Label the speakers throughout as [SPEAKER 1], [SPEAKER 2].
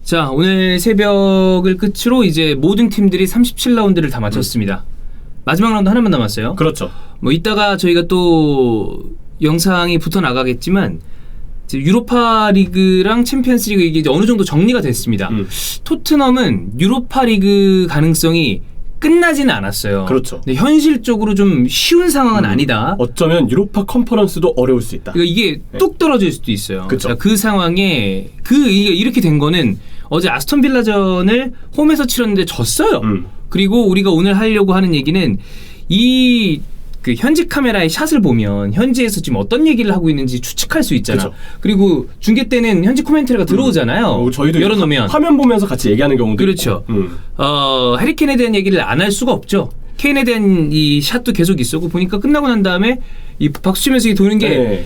[SPEAKER 1] 자, 오늘 새벽을 끝으로 이제 모든 팀들이 37라운드를 다 마쳤습니다. 마지막 라운드 하나만 남았어요.
[SPEAKER 2] 그렇죠.
[SPEAKER 1] 뭐 이따가 저희가 또 영상이 붙어 나가겠지만 유로파 리그랑 챔피언스 리그 이게 이제 어느 정도 정리가 됐습니다. 토트넘은 유로파 리그 가능성이 끝나지는 않았어요.
[SPEAKER 2] 그렇죠.
[SPEAKER 1] 근데 현실적으로 좀 쉬운 상황은 아니다.
[SPEAKER 2] 어쩌면 유로파 컨퍼런스도 어려울 수 있다.
[SPEAKER 1] 그러니까 이게 뚝 떨어질 수도 있어요.
[SPEAKER 2] 그쵸.
[SPEAKER 1] 자, 그 상황에 이렇게 된 거는 어제 아스톤 빌라전을 홈에서 치렀는데 졌어요. 그리고 우리가 오늘 하려고 하는 얘기는 이 그 현지 카메라의 샷을 보면 현지에서 지금 어떤 얘기를 하고 있는지 추측할 수 있잖아.
[SPEAKER 2] 그쵸.
[SPEAKER 1] 그리고 중계 때는 현지 코멘터리가 들어오잖아요.
[SPEAKER 2] 저희도
[SPEAKER 1] 열어놓으면
[SPEAKER 2] 화면 보면서 같이 얘기하는 경우도
[SPEAKER 1] 그렇죠.
[SPEAKER 2] 있고.
[SPEAKER 1] 해리케인에 대한 얘기를 안 할 수가 없죠. 케인에 대한 이 샷도 계속 있었고 보니까 끝나고 난 다음에 이 박수 치면서 도는 게
[SPEAKER 2] 네.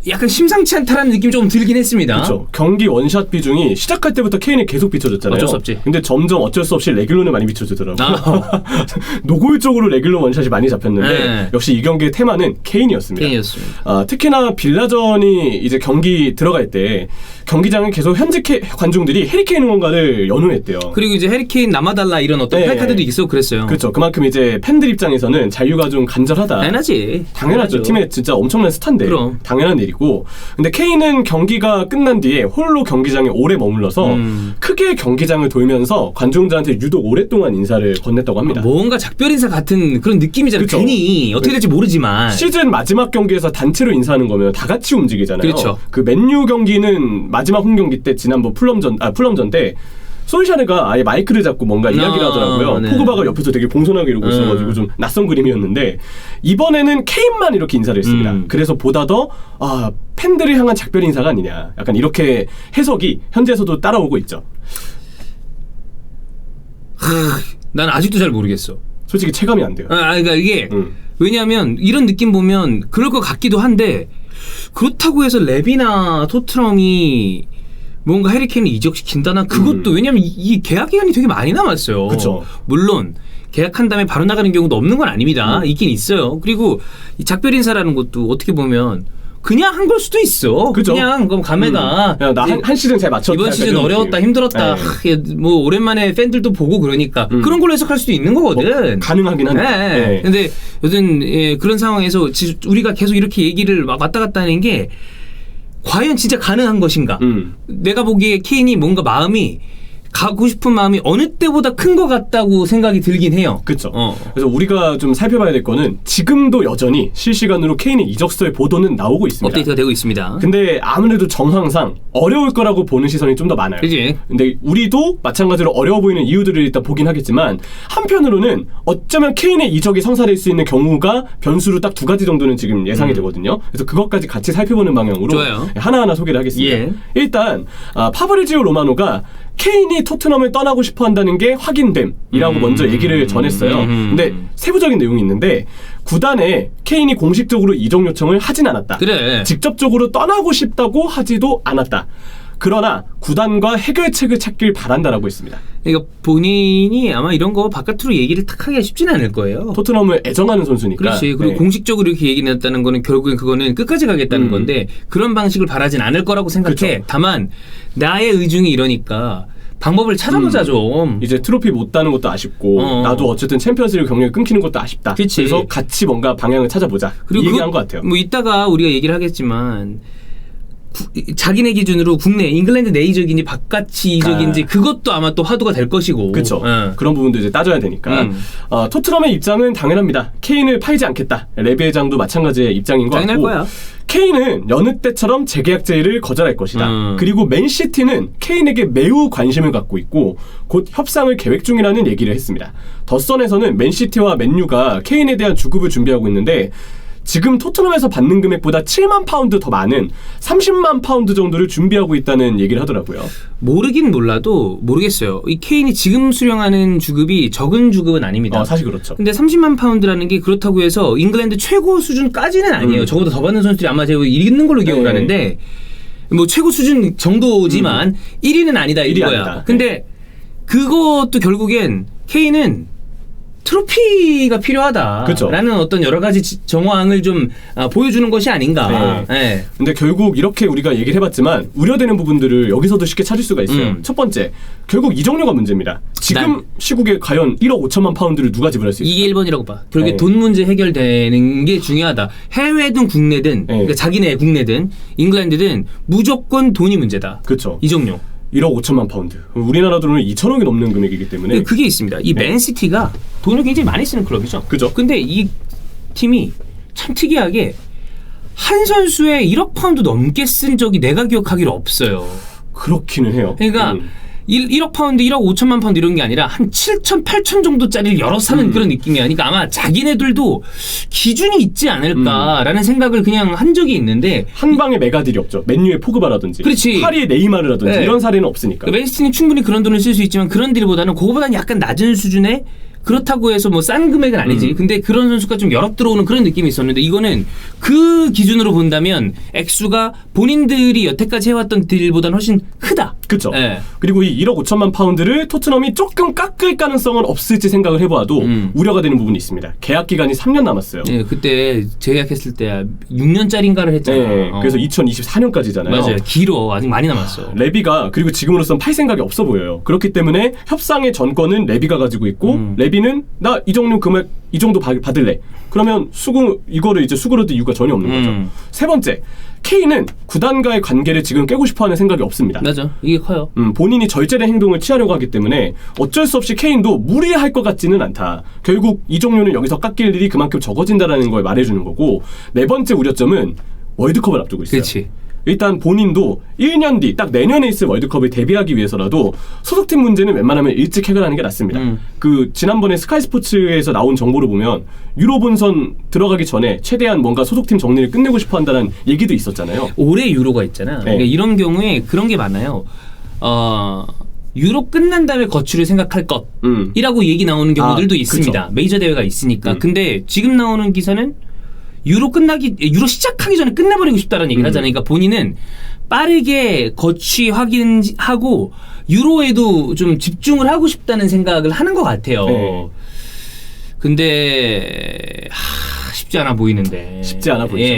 [SPEAKER 1] 약간 심상치 않다라는 느낌이 조금 들긴 했습니다.
[SPEAKER 2] 그렇죠. 경기 원샷 비중이 시작할 때부터 케인이 계속 비춰졌잖아요.
[SPEAKER 1] 어쩔 수 없지.
[SPEAKER 2] 근데 점점 어쩔 수 없이 레귤론에 많이 비춰지더라고요. 노골적으로 레귤론 원샷이 많이 잡혔는데
[SPEAKER 1] 네.
[SPEAKER 2] 역시 이 경기의 테마는 케인이었습니다.
[SPEAKER 1] 케인이었습니다.
[SPEAKER 2] 특히나 빌라전이 이제 경기 들어갈 때 경기장에 계속 현지 관중들이 해리케인 응원가를 연호했대요.
[SPEAKER 1] 그리고 이제 해리케인 남아달라 이런 어떤
[SPEAKER 2] 네.
[SPEAKER 1] 플래카드도 있었고 그랬어요.
[SPEAKER 2] 그렇죠. 그만큼 이제 팬들 입장에서는 잔류가 좀 간절하다. 당연하죠. 팀의 진짜 엄청난 스타인데
[SPEAKER 1] 그럼.
[SPEAKER 2] 당연한 일이고. 근데 케인은 경기가 끝난 뒤에 홀로 경기장에 오래 머물러서 크게 경기장을 돌면서 관중들한테 유독 오랫동안 인사를 건넸다고 합니다.
[SPEAKER 1] 뭔가 작별 인사 같은 그런 느낌이잖아요.
[SPEAKER 2] 그쵸.
[SPEAKER 1] 괜히 어떻게 될지 모르지만
[SPEAKER 2] 시즌 마지막 경기에서 단체로 인사하는 거면 다 같이 움직이잖아요.
[SPEAKER 1] 그렇죠.
[SPEAKER 2] 그 맨유 경기는 마지막 홈 경기 때 지난번 풀럼전 때 솔샤르가 아예 마이크를 잡고 뭔가 이야기를 하더라고요.
[SPEAKER 1] 네.
[SPEAKER 2] 포그바가 옆에서 되게 공손하게 이러고 있어가지고 좀 낯선 그림이었는데 이번에는 케인만 이렇게 인사를 했습니다. 그래서 보다 더 팬들을 향한 작별 인사가 아니냐. 약간 이렇게 해석이 현지에서도 따라오고 있죠.
[SPEAKER 1] 난 아직도 잘 모르겠어.
[SPEAKER 2] 솔직히 체감이 안 돼요.
[SPEAKER 1] 그러니까 이게 왜냐하면 이런 느낌 보면 그럴 것 같기도 한데 그렇다고 해서 랩이나 토트넘이 뭔가 해리케인을 이적시킨다나 그것도 왜냐면 이 계약 기간이 되게 많이 남았어요.
[SPEAKER 2] 그쵸.
[SPEAKER 1] 물론 계약한 다음에 바로 나가는 경우도 없는 건 아닙니다. 있긴 있어요. 그리고 이 작별 인사라는 것도 어떻게 보면 그냥 한 걸 수도 있어.
[SPEAKER 2] 그죠?
[SPEAKER 1] 그냥 그럼 감회가
[SPEAKER 2] 나 한 시즌 잘 맞췄다.
[SPEAKER 1] 이번 시즌 어려웠다 힘들었다 뭐 오랜만에 팬들도 보고 그러니까 그런 걸로 해석할 수도 있는 거거든.
[SPEAKER 2] 가능하긴 한데.
[SPEAKER 1] 네. 근데 여튼 그런 상황에서 우리가 계속 이렇게 얘기를 막 왔다 갔다 하는 게 과연 진짜 가능한 것인가. 내가 보기에 케인이 뭔가 마음이 가고 싶은 마음이 어느 때보다 큰 것 같다고 생각이 들긴 해요.
[SPEAKER 2] 그렇죠. 그래서 우리가 좀 살펴봐야 될 거는 지금도 여전히 실시간으로 케인의 이적서의 보도는 나오고 있습니다.
[SPEAKER 1] 업데이트가 되고 있습니다.
[SPEAKER 2] 근데 아무래도 정황상 어려울 거라고 보는 시선이 좀 더 많아요.
[SPEAKER 1] 그치?
[SPEAKER 2] 근데 우리도 마찬가지로 어려워 보이는 이유들을 일단 보긴 하겠지만 한편으로는 어쩌면 케인의 이적이 성사될 수 있는 경우가 변수로 딱 2가지 정도는 지금 예상이 되거든요. 그래서 그것까지 같이 살펴보는 방향으로
[SPEAKER 1] 좋아요.
[SPEAKER 2] 하나하나 소개를 하겠습니다.
[SPEAKER 1] 예.
[SPEAKER 2] 일단 파브리지오 로마노가 케인이 토트넘을 떠나고 싶어 한다는 게 확인됨이라고 먼저 얘기를 전했어요. 근데 세부적인 내용이 있는데 구단에 케인이 공식적으로 이적 요청을 하진 않았다.
[SPEAKER 1] 그래.
[SPEAKER 2] 직접적으로 떠나고 싶다고 하지도 않았다. 그러나 구단과 해결책을 찾길 바란다라고 했습니다.
[SPEAKER 1] 그러니까 본인이 아마 이런 거 바깥으로 얘기를 탁 하기가 쉽진 않을 거예요.
[SPEAKER 2] 토트넘을 애정하는 선수니까.
[SPEAKER 1] 그렇지. 그리고 공식적으로 이렇게 얘기를 했다는 거는 결국엔 그거는 끝까지 가겠다는 건데 그런 방식을 바라진 않을 거라고 생각해.
[SPEAKER 2] 그쵸.
[SPEAKER 1] 다만 나의 의중이 이러니까 방법을 찾아보자 좀.
[SPEAKER 2] 이제 트로피 못 따는 것도 아쉽고 나도 어쨌든 챔피언스리그 경력이 끊기는 것도 아쉽다.
[SPEAKER 1] 그치.
[SPEAKER 2] 그래서 같이 뭔가 방향을 찾아보자.
[SPEAKER 1] 그리고
[SPEAKER 2] 이 얘기한 것 같아요.
[SPEAKER 1] 뭐 이따가 우리가 얘기를 하겠지만 자기네 기준으로 국내 잉글랜드 내 이적인지 바깥이 이적인지 그것도 아마 또 화두가 될 것이고.
[SPEAKER 2] 그렇죠. 그런 부분도 이제 따져야 되니까. 토트넘의 입장은 당연합니다. 케인을 팔지 않겠다. 레비 회장도 마찬가지의 입장인 것
[SPEAKER 1] 당연할
[SPEAKER 2] 같고.
[SPEAKER 1] 거야.
[SPEAKER 2] 케인은 여느 때처럼 재계약 제의를 거절할 것이다. 그리고 맨시티는 케인에게 매우 관심을 갖고 있고 곧 협상을 계획 중이라는 얘기를 했습니다. 더선에서는 맨시티와 맨유가 케인에 대한 주급을 준비하고 있는데 지금 토트넘에서 받는 금액보다 7만 파운드 더 많은 30만 파운드 정도를 준비하고 있다는 얘기를 하더라고요.
[SPEAKER 1] 모르긴 몰라도 모르겠어요. 이 케인이 지금 수령하는 주급이 적은 주급은 아닙니다.
[SPEAKER 2] 사실 그렇죠.
[SPEAKER 1] 근데 30만 파운드라는 게 그렇다고 해서 잉글랜드 최고 수준까지는 아니에요. 적어도 더 받는 선수들이 아마 제가 있는 걸로 기억을 하는데 뭐 최고 수준 정도지만 1위는 아니다 이거야.
[SPEAKER 2] 아니다.
[SPEAKER 1] 근데 그것도 결국엔 케인은 트로피가 필요하다라는
[SPEAKER 2] 그쵸.
[SPEAKER 1] 어떤 여러 가지 정황을 좀 보여주는 것이 아닌가. 네.
[SPEAKER 2] 근데 결국 이렇게 우리가 얘기를 해봤지만 우려되는 부분들을 여기서도 쉽게 찾을 수가 있어요. 첫 번째, 결국 이적료가 문제입니다. 지금 시국에 과연 1억 5천만 파운드를 누가 지불할 수 있을까?
[SPEAKER 1] 이게 1번이라고 봐. 결국에 돈 문제 해결되는 게 중요하다. 해외든 국내든 그러니까 자기네 국내든 잉글랜드든 무조건 돈이 문제다.
[SPEAKER 2] 그렇죠.
[SPEAKER 1] 이적료.
[SPEAKER 2] 1억 5천만 파운드. 우리나라 돈으로 2천억이 넘는 금액이기 때문에
[SPEAKER 1] 그게 있습니다. 이 맨시티가 돈을 굉장히 많이 쓰는 클럽이죠.
[SPEAKER 2] 그죠.
[SPEAKER 1] 근데 이 팀이 참 특이하게 한 선수에 1억 파운드 넘게 쓴 적이 내가 기억하기로 없어요.
[SPEAKER 2] 그렇기는 해요.
[SPEAKER 1] 그러니까 1억 파운드, 1억 5천만 파운드 이런 게 아니라 한 7천, 8천 정도짜리를 여러 사는 그런 느낌이야. 그러니까 아마 자기네들도 기준이 있지 않을까라는 생각을 그냥 한 적이 있는데
[SPEAKER 2] 한 방에 메가딜이 없죠. 맨유의 포그바라든지
[SPEAKER 1] 그렇지.
[SPEAKER 2] 파리의 네이마르라든지 이런 사례는 없으니까.
[SPEAKER 1] 맨시티는 충분히 그런 돈을 쓸 수 있지만 그런 딜보다는 그거보다는 약간 낮은 수준의 그렇다고 해서 뭐 싼 금액은 아니지. 근데 그런 선수가 좀 여럿 들어오는 그런 느낌이 있었는데 이거는 그 기준으로 본다면 액수가 본인들이 여태까지 해왔던 딜보다는 훨씬 크다.
[SPEAKER 2] 그렇죠. 그리고 이 1억 5천만 파운드를 토트넘이 조금 깎을 가능성은 없을지 생각을 해보아도 우려가 되는 부분이 있습니다. 계약 기간이 3년 남았어요.
[SPEAKER 1] 그때 재계약했을 때 6년짜리인가를 했잖아요.
[SPEAKER 2] 그래서 2024년까지잖아요.
[SPEAKER 1] 맞아요. 길어. 아직 많이 남았어.
[SPEAKER 2] 레비가 그리고 지금으로선 팔 생각이 없어 보여요. 그렇기 때문에 협상의 전권은 레비가 가지고 있고 레비는 나 이적료 금액 이 정도 받을래. 그러면 이거를 이제 수그러들 이유가 전혀 없는 거죠. 세 번째, 케인은 구단과의 관계를 지금 깨고 싶어하는 생각이 없습니다.
[SPEAKER 1] 맞아, 이게 커요.
[SPEAKER 2] 본인이 절제된 행동을 취하려고 하기 때문에 어쩔 수 없이 케인도 무리할 것 같지는 않다. 결국 이적료는 여기서 깎일 일이 그만큼 적어진다라는 걸 말해주는 거고, 네 번째 우려점은 월드컵을 앞두고 있어요.
[SPEAKER 1] 그렇지.
[SPEAKER 2] 일단 본인도 1년 뒤 딱 내년에 있을 월드컵을 대비하기 위해서라도 소속팀 문제는 웬만하면 일찍 해결하는 게 낫습니다. 그 지난번에 스카이 스포츠에서 나온 정보를 보면 유로 본선 들어가기 전에 최대한 뭔가 소속팀 정리를 끝내고 싶어 한다는 얘기도 있었잖아요.
[SPEAKER 1] 올해 유로가 있잖아. 그러니까 이런 경우에 그런 게 많아요. 유로 끝난 다음에 거취를 생각할 것이라고 얘기 나오는 경우들도 있습니다.
[SPEAKER 2] 그쵸.
[SPEAKER 1] 메이저 대회가 있으니까. 근데 지금 나오는 기사는 유로 시작하기 전에 끝내버리고 싶다라는 얘기를 하잖아요. 그러니까 본인은 빠르게 거취 확인하고 유로에도 좀 집중을 하고 싶다는 생각을 하는 것 같아요. 근데 쉽지 않아 보이는데.
[SPEAKER 2] 쉽지 않아 보이죠.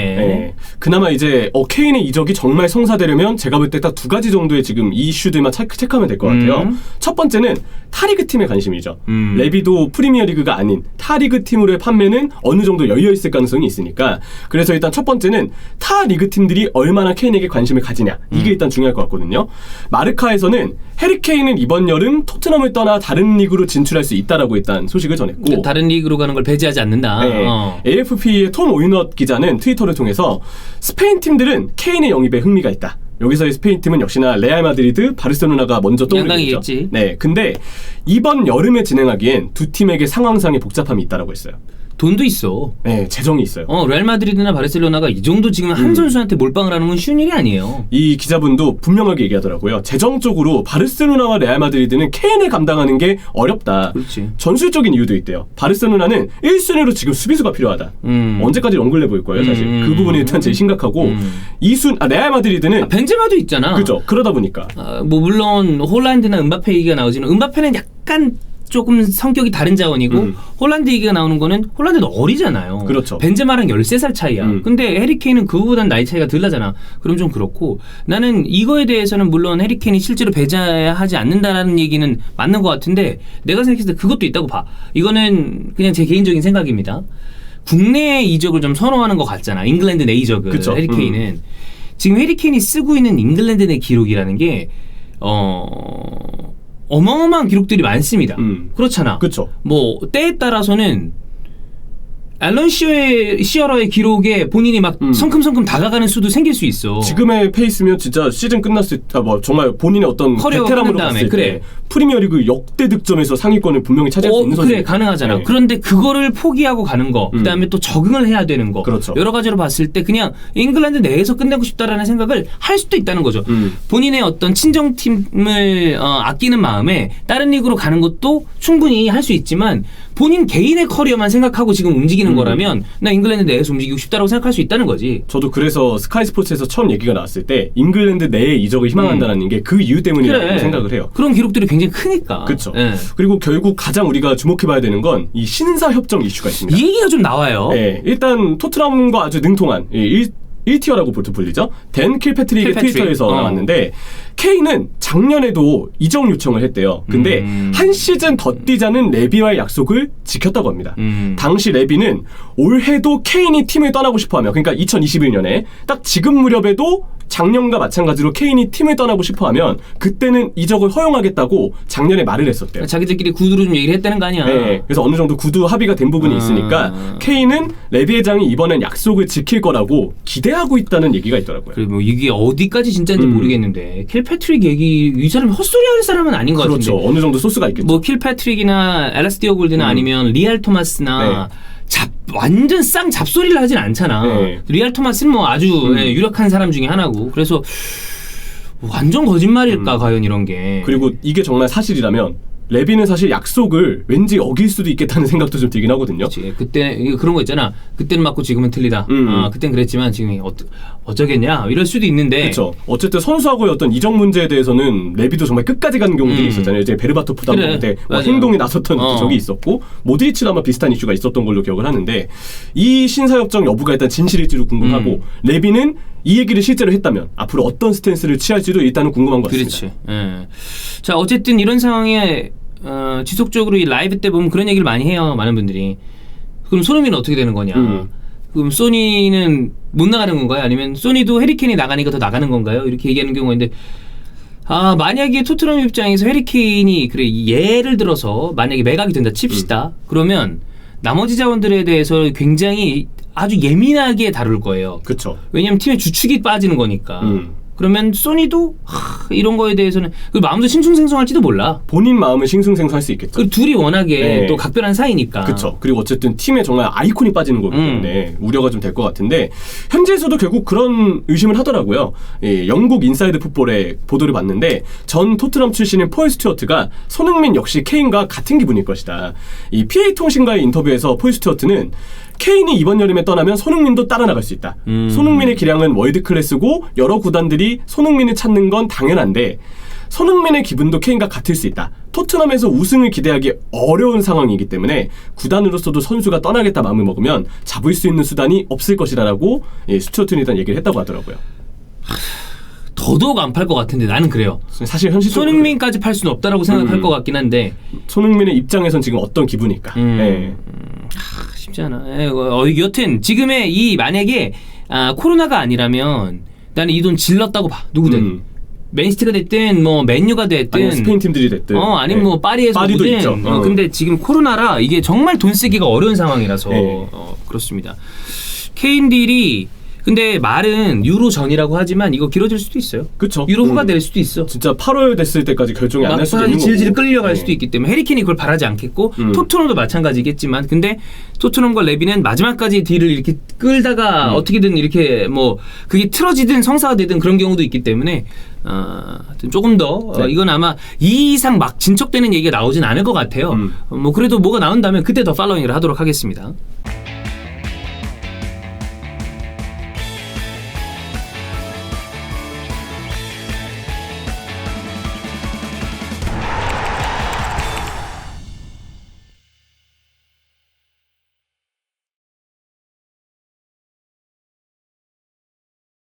[SPEAKER 2] 그나마 이제 케인의 이적이 정말 성사되려면 제가 볼 때 딱 두 가지 정도의 지금 이슈들만 체크하면 될 것 같아요. 첫 번째는 타리그 팀의 관심이죠. 레비도 프리미어리그가 아닌 타리그 팀으로의 판매는 어느 정도 열려있을 가능성이 있으니까, 그래서 일단 첫 번째는 타 리그 팀들이 얼마나 케인에게 관심을 가지냐, 이게 일단 중요할 것 같거든요. 마르카에서는 해리 케인은 이번 여름 토트넘을 떠나 다른 리그로 진출할 수 있다라고 일단 소식을 전했고,
[SPEAKER 1] 다른 리그로 가는 걸 배제하지 않는다.
[SPEAKER 2] AFP의 톰 오이넛 기자는 트위터를 통해서 스페인 팀들은 케인의 영입에 흥미가 있다. 여기서의 스페인 팀은 역시나 레알 마드리드, 바르셀로나가 먼저 떠오르겠죠. 근데 이번 여름에 진행하기엔 두 팀에게 상황상의 복잡함이 있다라고 했어요.
[SPEAKER 1] 돈도 있어.
[SPEAKER 2] 재정이 있어요.
[SPEAKER 1] 레알 마드리드나 바르셀로나가 이 정도 지금 한 선수한테 몰빵을 하는 건 쉬운 일이 아니에요.
[SPEAKER 2] 이 기자분도 분명하게 얘기하더라고요. 재정적으로 바르셀로나와 레알 마드리드는 케인을 감당하는 게 어렵다.
[SPEAKER 1] 그렇지.
[SPEAKER 2] 전술적인 이유도 있대요. 바르셀로나는 1순위로 지금 수비수가 필요하다. 언제까지 엉글내 보일 거예요, 사실. 그 부분이 일단 제일 심각하고, 레알 마드리드는
[SPEAKER 1] 벤제마도 있잖아.
[SPEAKER 2] 그죠. 그러다 보니까
[SPEAKER 1] 뭐 물론 홀란드나 은바페 얘기가 나오지만 은바페는 약간 조금 성격이 다른 자원이고 홀란드 얘기가 나오는 거는 홀란드는 어리잖아요.
[SPEAKER 2] 그렇죠.
[SPEAKER 1] 벤제마랑 13살 차이야. 근데 해리케인은 그거보단 나이 차이가 덜 나잖아. 그럼 좀 그렇고, 나는 이거에 대해서는 물론 해리케인이 실제로 배제하지 않는다라는 얘기는 맞는 것 같은데, 내가 생각했을 때 그것도 있다고 봐. 이거는 그냥 제 개인적인 생각입니다. 국내 이적을 좀 선호하는 것 같잖아. 잉글랜드 내 이적을. 그쵸. 해리케인은 지금 해리케인이 쓰고 있는 잉글랜드 내 기록이라는 게 어마어마한 기록들이 많습니다. 그렇잖아.
[SPEAKER 2] 그쵸.
[SPEAKER 1] 뭐 때에 따라서는 앨런 시어러의 기록에 본인이 막 성큼성큼 다가가는 수도 생길 수 있어.
[SPEAKER 2] 지금의 페이스면 진짜 시즌 끝났을 때 정말 본인의 어떤 베테랑으로 봤을 때 프리미어리그 역대 득점에서 상위권을 분명히 차지할 수 있는 선수.
[SPEAKER 1] 그래, 가능하잖아. 그런데 그거를 포기하고 가는 거, 그다음에 또 적응을 해야 되는 거,
[SPEAKER 2] 그렇죠.
[SPEAKER 1] 여러 가지로 봤을 때 그냥 잉글랜드 내에서 끝내고 싶다라는 생각을 할 수도 있다는 거죠. 본인의 어떤 친정팀을 아끼는 마음에 다른 리그로 가는 것도 충분히 할 수 있지만, 본인 개인의 커리어만 생각하고 지금 움직이는 거라면 나 잉글랜드 내에서 움직이고 싶다라고 생각할 수 있다는 거지.
[SPEAKER 2] 저도 그래서 스카이 스포츠에서 처음 얘기가 나왔을 때 잉글랜드 내에 이적을 희망한다는 게 그 이유 때문이라고 생각을 해요.
[SPEAKER 1] 그런 기록들이 굉장히 크니까.
[SPEAKER 2] 그렇죠. 그리고 결국 가장 우리가 주목해봐야 되는 건 이 신사 협정 이슈가 있습니다.
[SPEAKER 1] 이 얘기가 좀 나와요.
[SPEAKER 2] 네, 일단 토트넘과 아주 능통한 1티어라고 보통 불리죠. 댄 킬패트릭의 트위터에서 나왔는데 케인은 작년에도 이적 요청을 했대요. 근데 한 시즌 더 뛰자는 레비와의 약속을 지켰다고 합니다. 당시 레비는 올해도 케인이 팀을 떠나고 싶어하며, 그러니까 2021년에 딱 지금 무렵에도 작년과 마찬가지로 케인이 팀을 떠나고 싶어하면 그때는 이적을 허용하겠다고 작년에 말을 했었대요.
[SPEAKER 1] 자기들끼리 구두로 좀 얘기를 했다는 거 아니야.
[SPEAKER 2] 네, 그래서 어느 정도 구두 합의가 된 부분이 있으니까 케인은 레비 회장이 이번엔 약속을 지킬 거라고 기대하고 있다는 얘기가 있더라고요.
[SPEAKER 1] 그리고 뭐 이게 어디까지 진짜인지 모르겠는데 킬패트릭 얘기, 이 사람이 헛소리할 사람은 아닌 것 같은데.
[SPEAKER 2] 그렇죠. 어느 정도 소스가 있겠죠.
[SPEAKER 1] 뭐 킬패트릭이나 엘라스티어 골드나 아니면 리알 토마스나 완전 쌍 잡소리를 하진 않잖아. 리알 토마스는 뭐 아주 유력한 사람 중에 하나고. 그래서 완전 거짓말일까 과연 이런 게.
[SPEAKER 2] 그리고 이게 정말 사실이라면 레비는 사실 약속을 왠지 어길 수도 있겠다는 생각도 좀 들긴 하거든요.
[SPEAKER 1] 그치. 그때 그런 거 있잖아. 그때는 맞고 지금은 틀리다. 그땐 그랬지만 지금 어쩌겠냐 이럴 수도 있는데.
[SPEAKER 2] 그렇죠. 어쨌든 선수하고의 어떤 이적 문제에 대해서는 레비도 정말 끝까지 가는 경우들이 있었잖아요. 이제 베르바토프 담당 때 행동이 나섰던 적이 있었고 모드리치도 아마 비슷한 이슈가 있었던 걸로 기억을 하는데 이 신사협정 여부가 일단 진실일지도 궁금하고 레비는 이 얘기를 실제로 했다면 앞으로 어떤 스탠스를 취할지도 일단은 궁금한 것 같습니다.
[SPEAKER 1] 그렇지. 자, 어쨌든 이런 상황에 지속적으로 이 라이브 때 보면 그런 얘기를 많이 해요. 많은 분들이. 그럼 손흥민은 어떻게 되는 거냐. 그럼 소니는 못 나가는 건가요? 아니면 소니도 해리케인이 나가니까 더 나가는 건가요? 이렇게 얘기하는 경우가 있는데 만약에 토트넘 입장에서 해리케인이 그래 예를 들어서 만약에 매각이 된다 칩시다. 그러면 나머지 자원들에 대해서 굉장히 아주 예민하게 다룰 거예요.
[SPEAKER 2] 그렇죠.
[SPEAKER 1] 왜냐면 팀의 주축이 빠지는 거니까. 그러면 소니도 이런 거에 대해서는 마음도 싱숭생숭할지도 몰라.
[SPEAKER 2] 본인 마음은 싱숭생숭할 수 있겠죠.
[SPEAKER 1] 그리고 둘이 워낙에 또 각별한 사이니까.
[SPEAKER 2] 그렇죠. 그리고 어쨌든 팀에 정말 아이콘이 빠지는 거기 때문에 우려가 좀 될 것 같은데 현지에서도 결국 그런 의심을 하더라고요. 영국 인사이드 풋볼의 보도를 봤는데 전 토트넘 출신인 폴 스튜어트가 손흥민 역시 케인과 같은 기분일 것이다. 이 PA 통신과의 인터뷰에서 폴 스튜어트는 케인이 이번 여름에 떠나면 손흥민도 따라 나갈 수 있다. 손흥민의 기량은 월드 클래스고 여러 구단들이 손흥민을 찾는 건 당연한데 손흥민의 기분도 케인과 같을 수 있다. 토트넘에서 우승을 기대하기 어려운 상황이기 때문에 구단으로서도 선수가 떠나겠다 마음을 먹으면 잡을 수 있는 수단이 없을 것이라고 스튜어트는 일단 얘기를 했다고 하더라고요.
[SPEAKER 1] 더더욱 안 팔 것 같은데 나는 그래요.
[SPEAKER 2] 사실 현실적으로
[SPEAKER 1] 손흥민까지 팔 수는 없다라고 생각할 것 같긴 한데
[SPEAKER 2] 손흥민의 입장에선 지금 어떤 기분일까?
[SPEAKER 1] 쉽지 않아. 여튼 지금의 이 만약에 코로나가 아니라면 나는 이 돈 질렀다고 봐. 누구든. 맨시티가 됐든 뭐 맨유가 됐든
[SPEAKER 2] 아니면 스페인 팀들이 됐든
[SPEAKER 1] 아니면 뭐 파리에서
[SPEAKER 2] 파리도
[SPEAKER 1] 오든
[SPEAKER 2] 있죠.
[SPEAKER 1] 근데 지금 코로나라 이게 정말 돈 쓰기가 어려운 상황이라서 그렇습니다. 케인 딜이 근데 말은 유로 전이라고 하지만 이거 길어질 수도 있어요.
[SPEAKER 2] 그렇죠.
[SPEAKER 1] 유로 후가 될 수도 있어.
[SPEAKER 2] 진짜 8월 됐을 때까지 결정이 안 날 수도 있는 거고.
[SPEAKER 1] 질질 끌려갈 수도 있기 때문에 해리케인이 그걸 바라지 않겠고 토트넘도 마찬가지겠지만 근데 토트넘과 레비는 마지막까지 딜을 이렇게 끌다가 어떻게든 이렇게 뭐 그게 틀어지든 성사되든 그런 경우도 있기 때문에 조금 더 이건 아마 이 이상 막 진척되는 얘기가 나오진 않을 것 같아요. 뭐 그래도 뭐가 나온다면 그때 더 팔로잉을 하도록 하겠습니다.